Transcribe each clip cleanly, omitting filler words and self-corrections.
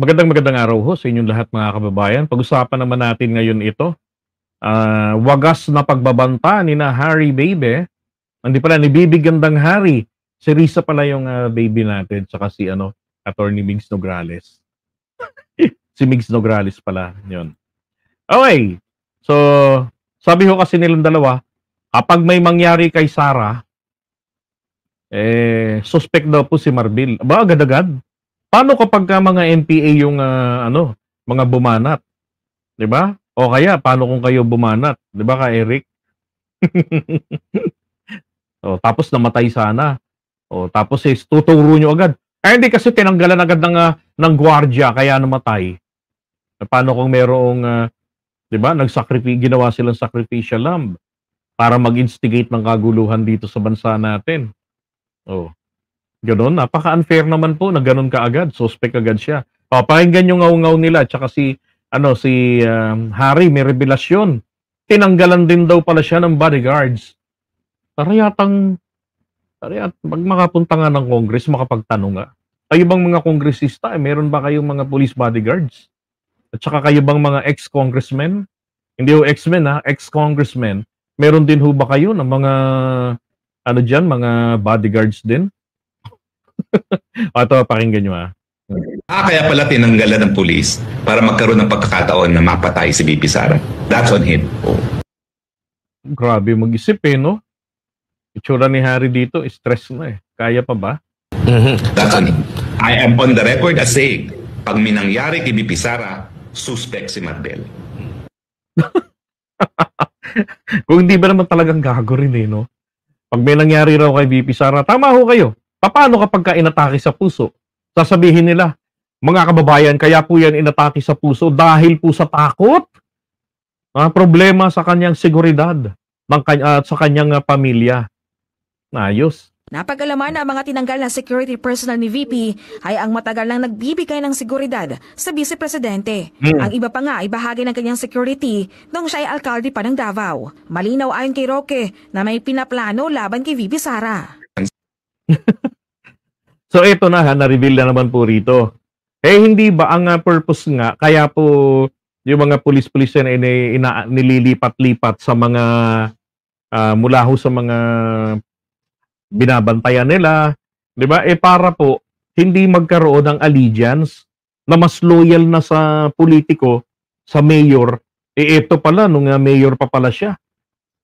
Magandang araw ho sa inyong lahat mga kababayan. Pag-usapan naman natin ngayon ito, wagas na pagbabanta ni na Harry Baby. Hindi pala, ni Bibi Gandang Hari. Si Risa pala yung baby natin, tsaka si Attorney Migs Nograles. Si Migs Nograles pala, yun. Okay, so sabi ho kasi nilang dalawa, kapag may mangyari kay Sarah, suspect daw po si Marbil. Ba, agad-agad? Paano kapag mga NPA yung mga bumanat, 'di ba? O kaya paano kung kayo bumanat, 'di ba ka Eric? O tapos namatay sana. O tapos tuturo nyo agad. Hindi kasi tinanggalan agad ng gwardiya kaya namatay. Paano kung merong 'di ba, ginawa silang sacrificial lamb para mag-instigate ng kaguluhan dito sa bansa natin. Oh. Gano'n, napaka-unfair naman po na gano'n kaagad, suspect agad siya. Pakinggan yung ngaw-ngaw nila, tsaka si Harry may revelasyon. Tinanggalan din daw pala siya ng bodyguards. Para pag makapunta nga ng Congress, makapagtanong nga. Kayo bang mga kongresista, meron ba kayong mga police bodyguards? At saka kayo bang mga ex-congressmen? Hindi ho ex-men ha, ex-congressmen. Meron din ho ba kayo ng mga mga bodyguards din? Ito, pakinggan nyo kaya pala tinanggalan ng pulis para magkaroon ng pagkakataon na mapatay si BP Sara. That's on him. Grabe mag-isip no? Itsura ni Harry dito, stress na Kaya pa ba? That's on him. I am on the record as saying, pag minangyari kay BP Sara, suspect si Marbel. Kung hindi ba naman talagang gago rin no? Pag may nangyari raw kay BP Sara, tama ho kayo. Paano kapag inatake sa puso? Sasabihin nila, mga kababayan, kaya po yan inatake sa puso dahil po sa takot. Problema sa kanyang seguridad at sa kanyang pamilya. Ayos. Napag-alaman na ang mga tinanggal na security personnel ni VP ay ang matagal nang nagbibigay ng seguridad sa Vice Presidente. Ang iba pa nga ay bahagi ng kanyang security noong siya ay alkalde pa ng Davao. Malinaw ayon kay Roque na may pinaplano laban kay VP Sara. So ito na-reveal na naman po rito. Hindi ba ang purpose nga, kaya po yung mga pulis-pulis na nililipat-lipat sa mga mula ho sa mga binabantayan nila, 'di ba? Para po hindi magkaroon ng allegiance na mas loyal na sa politiko, sa mayor. Ito pala nung mayor pa pala siya,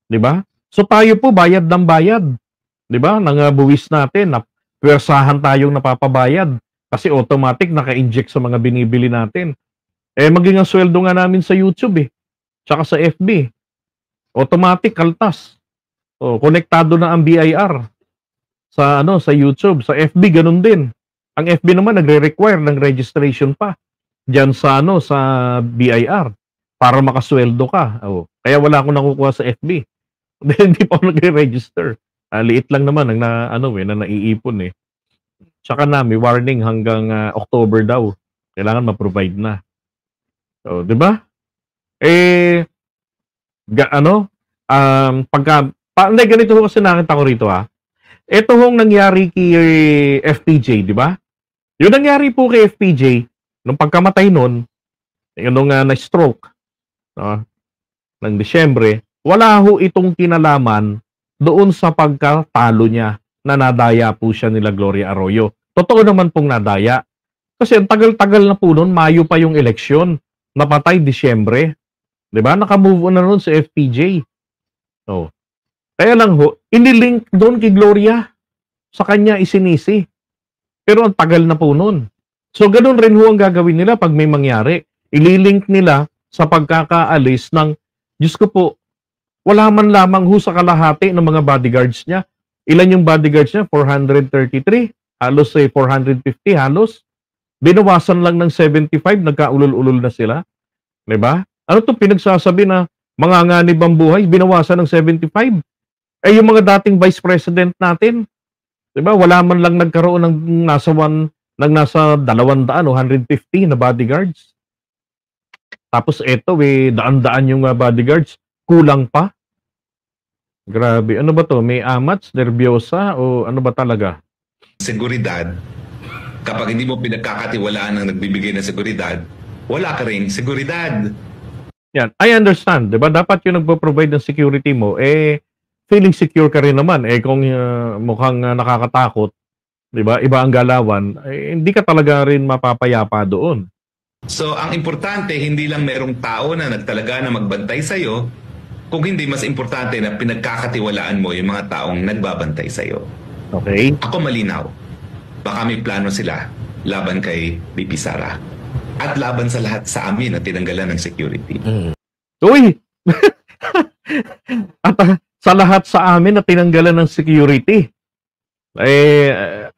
'di ba? So tayo po bayad ng bayad, 'di ba? Nang buwis natin, pwersahan tayong napapabayad kasi automatic naka-inject sa mga binibili natin. Maging ang sweldo nga namin sa YouTube tsaka sa FB. Automatic kaltas. Konektado na ang BIR sa YouTube, sa FB ganun din. Ang FB naman nagre-require ng registration pa diyan sa sa BIR para makasweldo ka. Kaya wala akong nakukuha sa FB. Hindi pa ako nagre-register. Liit lang naman na naiipon Tsaka may warning hanggang October daw. Kailangan ma-provide na. So, 'di ba? Ganito ho kasi nakita ko rito Ito hong nangyari kay FPJ, 'di ba? Yung nangyari po kay FPJ nung pagkamatay nun, nung na-stroke ng Disyembre, wala ho itong kinalaman doon sa pagkatalo niya na nadaya po siya nila Gloria Arroyo. Totoo naman pong nadaya. Kasi ang tagal-tagal na po noon, Mayo pa yung eleksyon. Napatay Disyembre. 'Di ba? Naka-move on na noon sa FPJ. Kaya lang ho, inilink doon kay Gloria. Sa kanya isinisi. Pero ang tagal na po noon. So ganoon rin ho ang gagawin nila pag may mangyari. Ililink nila sa pagkakaalis ng, Diyos ko po, wala man lamang ho sa kalahati ng mga bodyguards niya. Ilan yung bodyguards niya? 433. Halos 450 halos. Binawasan lang ng 75, nagkaulol-ulol na sila. 'Di ba? Ano 'to pinagsasabi na manganganib ang buhay, binawasan ng 75? Yung mga dating vice president natin, 'di ba? Wala man lang nagkaroon ng nasa 200 o 150 na bodyguards. Tapos eto daan-daan yung bodyguards, kulang pa. Grabe, ano ba 'to? May amats, nervyosa o ano ba talaga? Seguridad Kapag hindi mo pinagkakatiwalaan ng nagbibigay ng seguridad, wala ka ring seguridad. Yan. I understand. Diba? Dapat yung nagpo-provide ng security mo, feeling secure ka rin naman. Kung mukhang nakakatakot, diba? Iba ang galawan, hindi ka talaga rin mapapayapa doon. So, ang importante, hindi lang merong tao na nagtalaga na magbantay sa'yo, kung hindi mas importante na pinagkakatiwalaan mo yung mga taong nagbabantay sa'yo. Okay? Ako malinaw. Baka may plano sila laban kay BP Sara. At laban sa lahat sa amin na tinanggalan ng security. Uy! At sa lahat sa amin na tinanggalan ng security.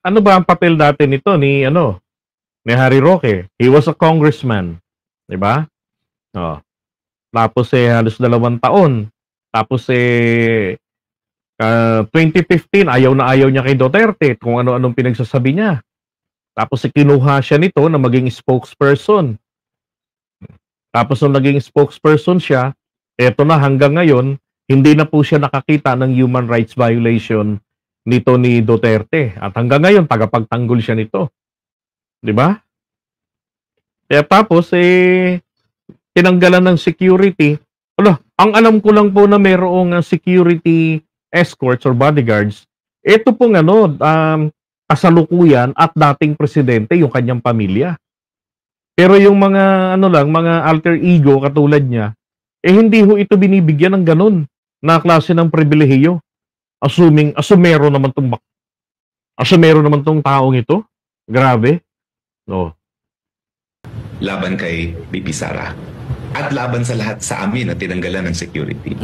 Ano ba ang papel dati nito ni Harry Roque? He was a congressman, 'di ba? Oh. Tapos halos 2 taon. Tapos 2015 ayaw na ayaw niya kay Duterte kung ano-anong pinagsasabi niya. Tapos kinuha siya nito na maging spokesperson. Tapos nung naging spokesperson siya, eto na hanggang ngayon, hindi na po siya nakakita ng human rights violation nito ni Duterte. At hanggang ngayon, tagapagtanggol siya nito. Di ba? Kaya tapos, tinanggalan ng security. Ang alam ko lang po na mayroong security escorts or bodyguards. Ito pong kasalukuyan at dating presidente, yung kanyang pamilya. Pero yung mga mga alter ego katulad niya, hindi ho ito binibigyan ng ganun na klase ng pribilehiyo. Asumero naman tong taong ito. Grabe. No. Laban kay BP Sara. At laban sa lahat sa amin na tinanggalan ng security.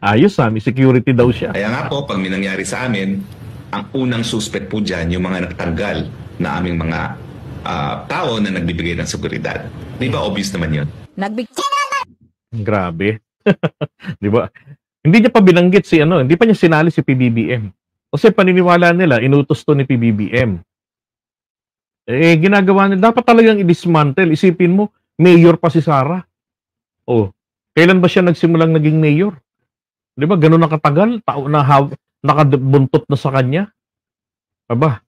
Ayos, may security daw siya. Kaya nga po, pag may nangyari sa amin, ang unang suspect po dyan, yung mga nagtanggal na aming mga tao na nagbibigay ng seguridad. Di ba obvious naman yun? Grabe. Di ba? Hindi niya pa binanggit hindi pa niya sinali si PBBM. Kasi paniniwala nila, inutos to ni PBBM. Ginagawa niya, dapat talagang i-dismantle. Isipin mo, mayor pa si Sara. Kailan ba siya nagsimulang naging mayor? Di ba, ganun na katagal? Nakabuntot na sa kanya. Aba,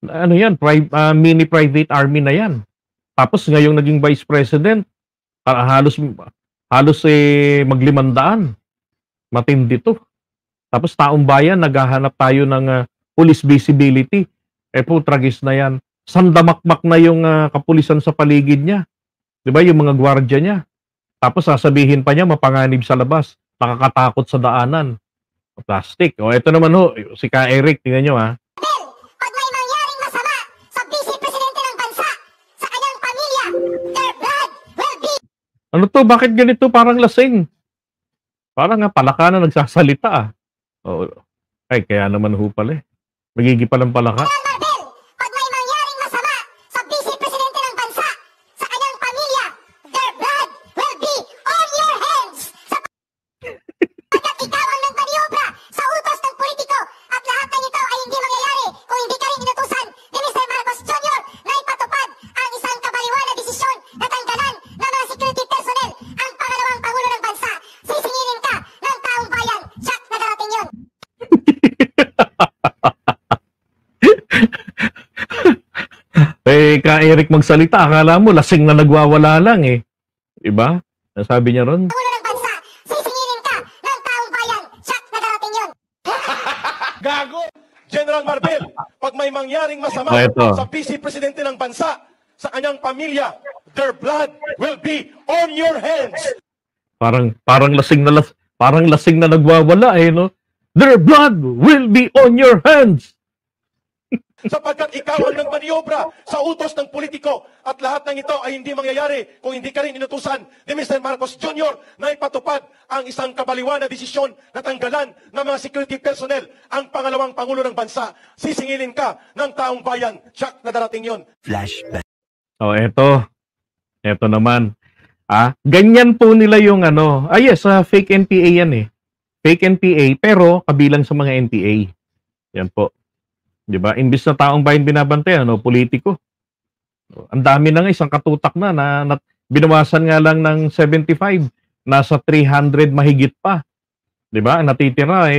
yan, mini private army na yan. Tapos ngayong naging vice president, halos mag-500. Matindi to. Tapos taong bayan, naghahanap tayo ng police visibility. Tragis na yan. Sandamakmak na yung kapulisan sa paligid niya. Di ba, yung mga gwardya niya. Tapos sasabihin pa niya, mapanganib sa labas. Nakakatakot sa daanan. Plastic. Ito naman si Ka Eric, tingnan nyo Pag may mangyaring masama sa Vice Presidente ng bansa, sa kanyang pamilya, their blood will be... Ano to? Bakit ganito? Parang lasing. Parang palaka na nagsasalita. Kaya naman pala Magigipalang palaka. Pag may mangyaring masama sa Vice Presidente ng bansa, sa kanyang pamilya, their blood will be on your hands. Sapagkat ikaw ang nagmaniobra sa utos ng politiko at lahat ng ito ay hindi mangyayari kung hindi ka rin inutusan ni Mr. Marcos Jr. na ipatupad ang isang kabaliwan na desisyon na tanggalan ng mga security personnel ang pangalawang pangulo ng bansa. Sisingilin ka ng taong bayan. Siyak na darating yun. Ka Eric magsalita, akala mo lasing na nagwawala lang Diba? Sabi niya ron. Pangulo ng bansa, sisingilin ka ng taong bayan. Siyak na darating yun. Gago! General Marbel, pag may mangyaring masama sa Vice Presidente ng bansa, sa kanyang pamilya, their blood will be on your hands. Parang lasing na nagwawala no? Their blood will be on your hands. Sapagkat ikaw ang nagmaniobra sa utos ng politiko at lahat ng ito ay hindi mangyayari kung hindi ka rin inutusan ni Mr. Marcos Jr. na ipatupad ang isang kabaliwan na desisyon na tanggalan ng mga security personnel ang pangalawang pangulo ng bansa. Sisingilin ka ng taong bayan. Siyak na darating yon. Flashback. Eto naman. Ganyan po nila yung fake NPA yan Fake NPA pero kabilang sa mga NPA. Yan po. 'Di ba? Imbis na taong bayan binabantayan, politiko. Ang dami na isang katutak na binawasan nga lang ng 75, nasa 300 mahigit pa. 'Di ba? Ang natitira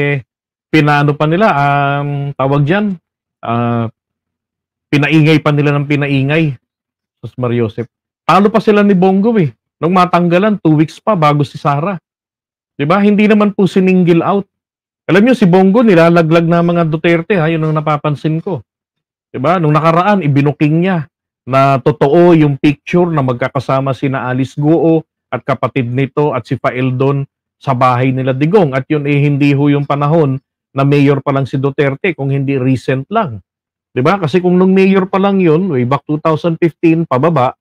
pinano pa nila tawag diyan, Pinaingay pa nila ng pinaingay. Sus Mariosep. Talo pa sila ni Bongo eh. Nung matanggalan, 2 weeks pa bago si Sara. Diba? Hindi naman po siningil out. Alam nyo, si Bongo nilalaglag na mga Duterte ha. Yun ang napapansin ko. Diba? Nung nakaraan, ibinuking niya na totoo yung picture na magkakasama sina Alice Guo at kapatid nito at si Faeldon sa bahay nila Digong. At yun eh hindi ho yung panahon na mayor pa lang si Duterte kung hindi recent lang. Diba? Kasi kung nung mayor pa lang yun, way back 2015, pababa,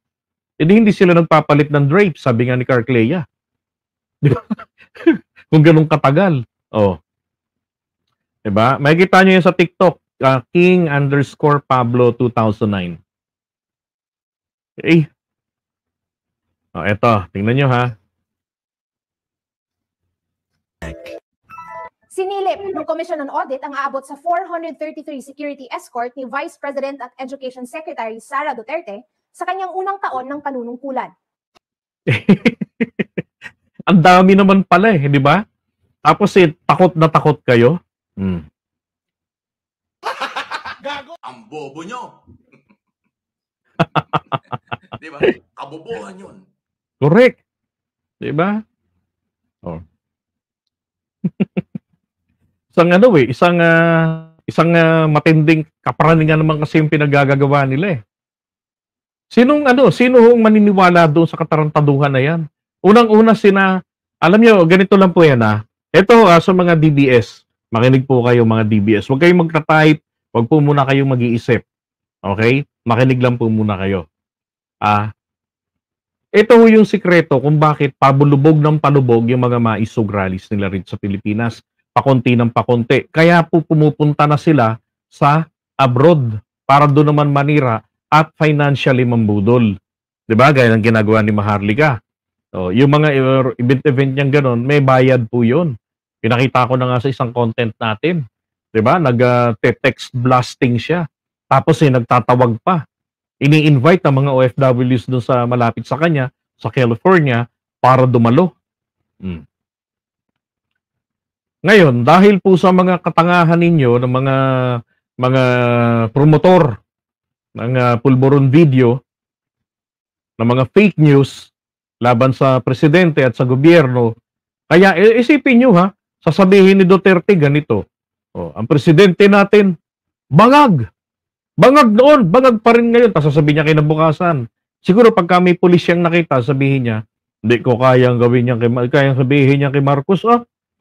edi hindi sila nagpapalit ng drape, sabi nga ni Carcleya. Diba? Kung ganun katagal. Oh. Diba? Makikita nyo yun sa TikTok, King_Pablo 2009. Eh. Oh, eto, tingnan nyo ha. Sinilip ng Commission on Audit ang aabot sa 433 security escort ni Vice President at Education Secretary Sara Duterte sa kanyang unang taon ng panunungkulan. Ang dami naman pala eh, di ba? Tapos eh, takot na takot kayo. Gago! Ang bobo nyo! Di ba? Kabobohan yun. Correct. Di ba? Oh. isang matinding kaparaningan naman kasi yung pinagagagawa nila eh. Sino hong maniniwala doon sa katarantaduhan na yan? Unang-una alam nyo, ganito lang po yan ha. Ito sa mga DBS, makinig po kayo mga DBS. Huwag kayong magta-type, huwag po muna kayong mag-iisip. Okay? Makinig lang po muna kayo. Ito yung sikreto kung bakit pabulubog ng palubog yung mga maisog rallies nila rin sa Pilipinas. Pakunti ng pakunti. Kaya po pumupunta na sila sa abroad para doon naman manira at financially mambudol. Diba? Gaya ng ginagawa ni Maharlika. So, yung mga event niyang ganon, may bayad po yun. Pinakita ko na nga sa isang content natin. Diba? Nag-text blasting siya. Tapos nagtatawag pa. Ini-invite ang mga OFWs doon sa malapit sa kanya, sa California, para dumalo. Ngayon, dahil po sa mga katangahan ninyo ng mga promotor ng pulburon video, ng mga fake news laban sa presidente at sa gobyerno, kaya isipin nyo ha, sasabihin ni Duterte ganito, ang presidente natin, bangag! Bangag noon, bangag pa rin ngayon. Tapos sasabihin niya kinabukasan. Siguro pagka may pulis siyang nakita, sabihin niya, hindi ko kayang gawin niya, kayang sabihin niya kay Marcos,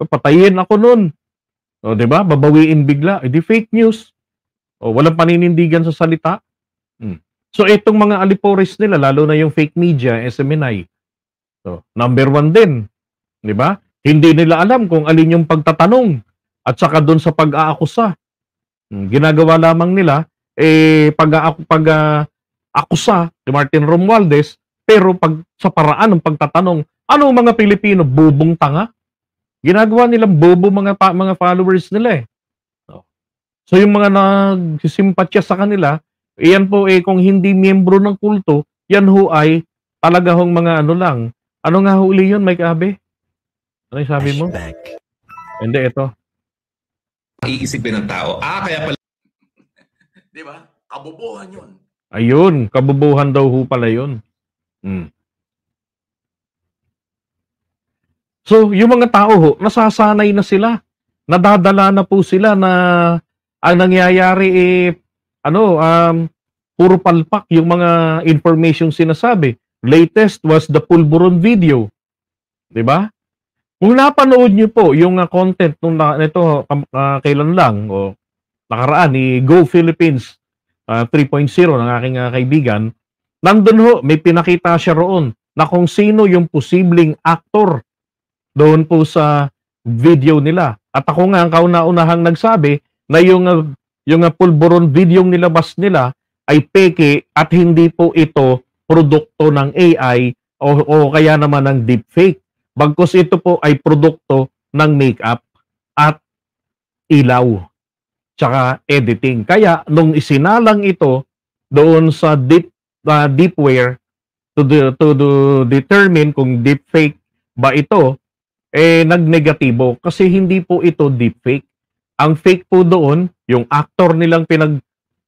patayin ako noon. O, diba? Babawiin bigla. Di fake news. O, walang paninindigan sa salita. So, itong mga alipores nila, lalo na yung fake media, SMNI, so, number 1 din. Diba? Hindi nila alam kung alin yung pagtatanong at saka doon sa pag-aakusa. Ginagawa lamang nila, pag-akusa ni Martin Romualdez, pero sa paraan ng pagtatanong, ano mga Pilipino, bubong tanga? Ginagawa nilang bobo mga followers nila eh. So yung mga nagsisimpatya sa kanila, iyan po kung hindi miyembro ng kulto, yan ho ay talaga hong mga ano lang. Ano nga huli yun, Mike Abe? Ano yung sabi mo? Hindi, ito. Iisipin ng tao, kaya pala Di ba? Kabobohan yun. Ayun, kabobohan daw ho pala yun. So, yung mga tao ho, nasasanay na sila. Nadadala na po sila na ang nangyayari puro palpak yung mga information sinasabi. Latest was the pulburon video. 'Di ba? Kung napanood niyo po yung content nung nito kailan lang nakaraan ni Go Philippines 3.0 ng aking kaibigan, nandun ho, may pinakita siya roon na kung sino yung posibleng actor doon po sa video nila. At ako nga ang kauna-unahang nagsabi na yung pulburon video nilabas nila ay peke at hindi po ito produkto ng AI o kaya naman ng deepfake. Bagkus ito po ay produkto ng makeup at ilaw tsaka editing. Kaya nung isinalang ito doon sa deepware to determine kung deepfake ba ito, nagnegatibo kasi hindi po ito deepfake. Ang fake po doon, yung actor nilang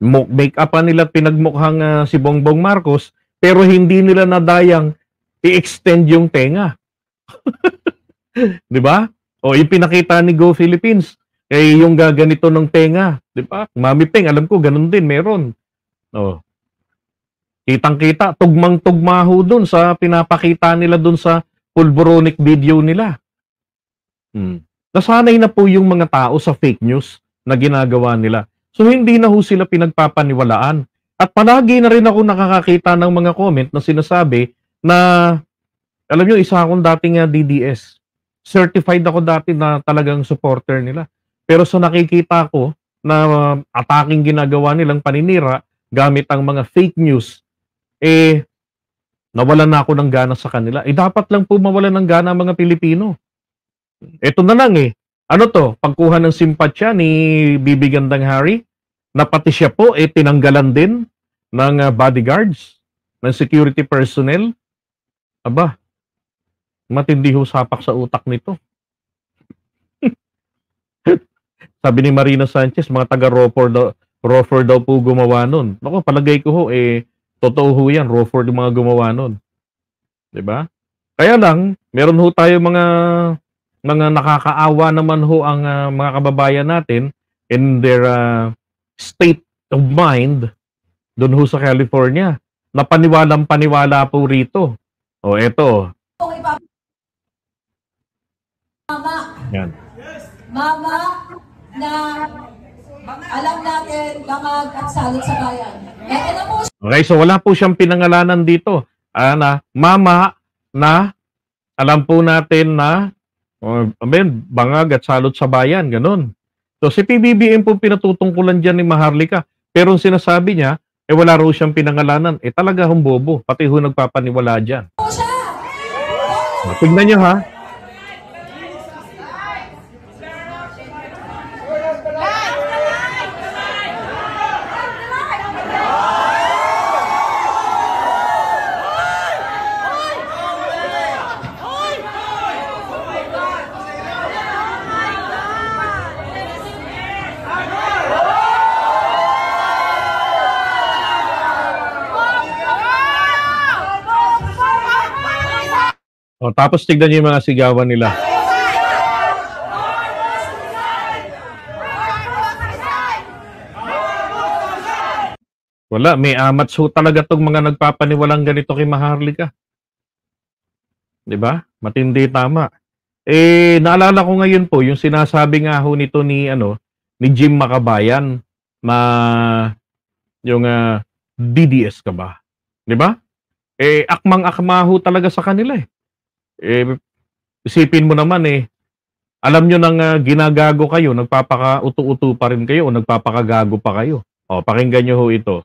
Make-upan nila at pinagmukhang si Bongbong Marcos, pero hindi nila nadayang i-extend yung tenga. 'Di ba? O yung pinakita ni Go Philippines, yung gaganito ng tenga, 'di ba? Mami Peng, alam ko ganun din meron. Oh. Kitang-kita, tugmang-tugma ho dun sa pinapakita nila dun sa pulboronic video nila. Nasanay na po yung mga tao sa fake news na ginagawa nila. So hindi na ho sila pinagpapaniwalaan. At palagi na rin ako nakakakita ng mga comment na sinasabi na, alam nyo, isa akong dating DDS. Certified ako dati na talagang supporter nila. Pero sa nakikita ko na ataking ginagawa nilang paninira gamit ang mga fake news, nawalan na ako ng gana sa kanila. Dapat lang po mawalan ng gana ang mga Pilipino. Ito na lang Ano to? Pagkuha ng simpatsya ni Bibi Gandang Hari, na pati siya po tinanggalan din ng bodyguards, ng security personnel. Aba, matindi ho sapak sa utak nito. Sabi ni Marina Sanchez, mga taga-Rofer daw po gumawa nun. Naku, palagay ko ho, totoo ho yan, Rofer yung mga gumawa nun. Diba? Kaya lang, meron ho tayo mga nakakaawa naman ho ang mga kababayan natin in their state of mind doon ho sa California. Napaniwalang-paniwala po rito. O, eto. Mama. Yan. Mama na alam natin bangag at salot sa bayan. Ito na po. Okay, so wala po siyang pinangalanan dito. Mama na alam po natin na bangag at salot sa bayan, ganun. So si PBBM po pinatutungkulan dyan ni Maharlika. Pero ang sinasabi niya, wala raw siyang pinangalanan. Talaga hong bobo. Pati ho nagpapaniwala dyan. Tignan nyo ha. O, tapos tignan niyo yung mga sigawan nila. Wala, may amats ho talaga tong mga nagpapaniwalang ganito kay Maharlika. 'Di ba? Matindi, tama. Naalala ko ngayon po yung sinasabi nga ho nito ni Jim Makabayan na yung DDS ka ba? 'Di ba? Akmang-akma ho talaga sa kanila isipin mo naman alam nyo nang ginagago kayo, nagpapaka-utu-utu pa rin kayo o nagpapakagago pa kayo. O, pakinggan nyo ho ito.